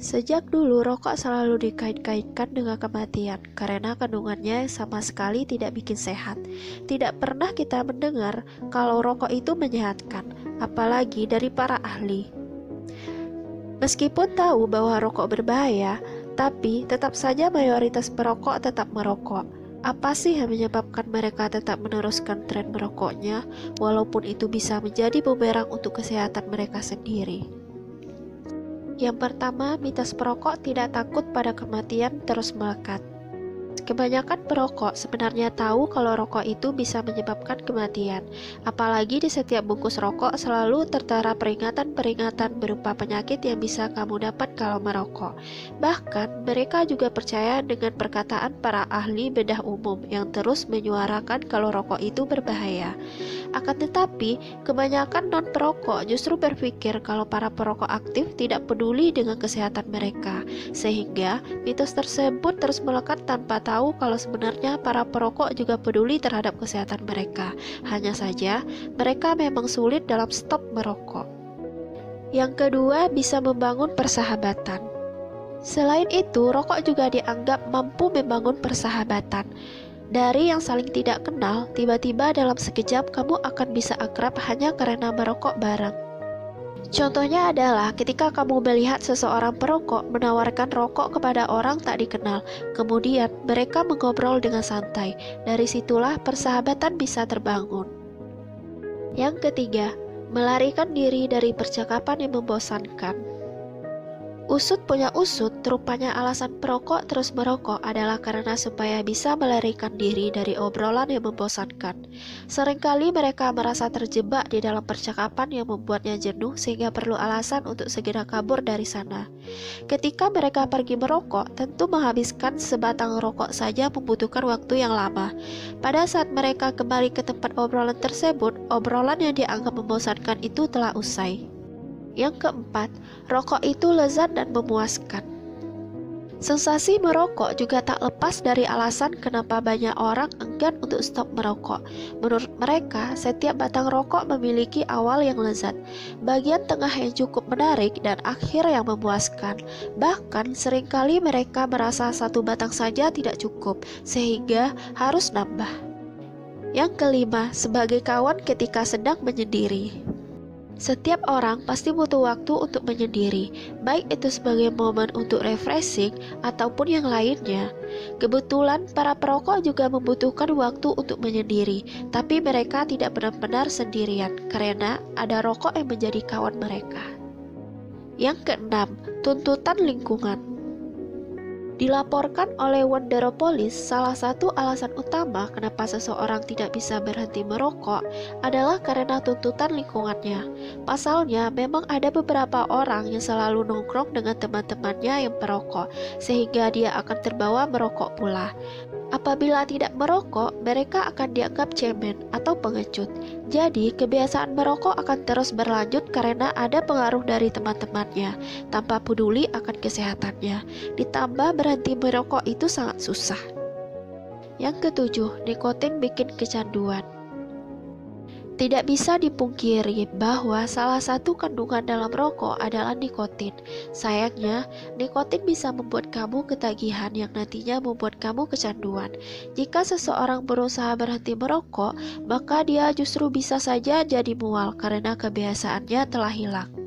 Sejak dulu rokok selalu dikait-kaitkan dengan kematian karena kandungannya sama sekali tidak bikin sehat. Tidak pernah kita mendengar kalau rokok itu menyehatkan, apalagi dari para ahli. Meskipun tahu bahwa rokok berbahaya, tapi tetap saja mayoritas perokok tetap merokok. Apa sih yang menyebabkan mereka tetap meneruskan tren merokoknya, walaupun itu bisa menjadi bumerang untuk kesehatan mereka sendiri? Yang pertama, mitos perokok tidak takut pada kematian terus melekat. Kebanyakan perokok sebenarnya tahu kalau rokok itu bisa menyebabkan kematian. Apalagi di setiap bungkus rokok selalu tertera peringatan-peringatan berupa penyakit yang bisa kamu dapat kalau merokok. Bahkan, mereka juga percaya dengan perkataan para ahli bedah umum yang terus menyuarakan kalau rokok itu berbahaya. Akan tetapi, kebanyakan non-perokok justru berpikir kalau para perokok aktif tidak peduli dengan kesehatan mereka, sehingga mitos tersebut terus melekat tanpa tahu kalau sebenarnya para perokok juga peduli terhadap kesehatan mereka. Hanya saja, mereka memang sulit dalam stop merokok. Yang kedua, bisa membangun persahabatan. Selain itu, rokok juga dianggap mampu membangun persahabatan. Dari yang saling tidak kenal, tiba-tiba dalam sekejap kamu akan bisa akrab hanya karena merokok bareng. Contohnya adalah ketika kamu melihat seseorang perokok menawarkan rokok kepada orang tak dikenal, kemudian mereka mengobrol dengan santai. Dari situlah persahabatan bisa terbangun. Yang ketiga, melarikan diri dari percakapan yang membosankan. Usut punya usut, rupanya alasan perokok terus merokok adalah karena supaya bisa melarikan diri dari obrolan yang membosankan. Seringkali mereka merasa terjebak di dalam percakapan yang membuatnya jenuh sehingga perlu alasan untuk segera kabur dari sana. Ketika mereka pergi merokok, tentu menghabiskan sebatang rokok saja membutuhkan waktu yang lama. Pada saat mereka kembali ke tempat obrolan tersebut, obrolan yang dianggap membosankan itu telah usai. Yang keempat, rokok itu lezat dan memuaskan. Sensasi merokok juga tak lepas dari alasan kenapa banyak orang enggan untuk stop merokok. Menurut mereka, setiap batang rokok memiliki awal yang lezat, bagian tengah yang cukup menarik, dan akhir yang memuaskan. Bahkan seringkali mereka merasa satu batang saja tidak cukup, sehingga harus nambah. Yang kelima, sebagai kawan ketika sedang menyendiri. Setiap orang pasti butuh waktu untuk menyendiri, baik itu sebagai momen untuk refreshing ataupun yang lainnya. Kebetulan para perokok juga membutuhkan waktu untuk menyendiri, tapi mereka tidak benar-benar sendirian karena ada rokok yang menjadi kawan mereka. Yang keenam, tuntutan lingkungan. Dilaporkan oleh Wonderopolis, salah satu alasan utama kenapa seseorang tidak bisa berhenti merokok adalah karena tuntutan lingkungannya. Pasalnya, memang ada beberapa orang yang selalu nongkrong dengan teman-temannya yang perokok, sehingga dia akan terbawa merokok pula. Apabila tidak merokok, mereka akan dianggap cemen atau pengecut. Jadi, kebiasaan merokok akan terus berlanjut karena ada pengaruh dari teman-temannya, tanpa peduli akan kesehatannya. Ditambah berhenti merokok itu sangat susah. Yang ketujuh, nikotin bikin kecanduan. Tidak bisa dipungkiri bahwa salah satu kandungan dalam rokok adalah nikotin. Sayangnya, nikotin bisa membuat kamu ketagihan yang nantinya membuat kamu kecanduan. Jika seseorang berusaha berhenti merokok, maka dia justru bisa saja jadi mual karena kebiasaannya telah hilang.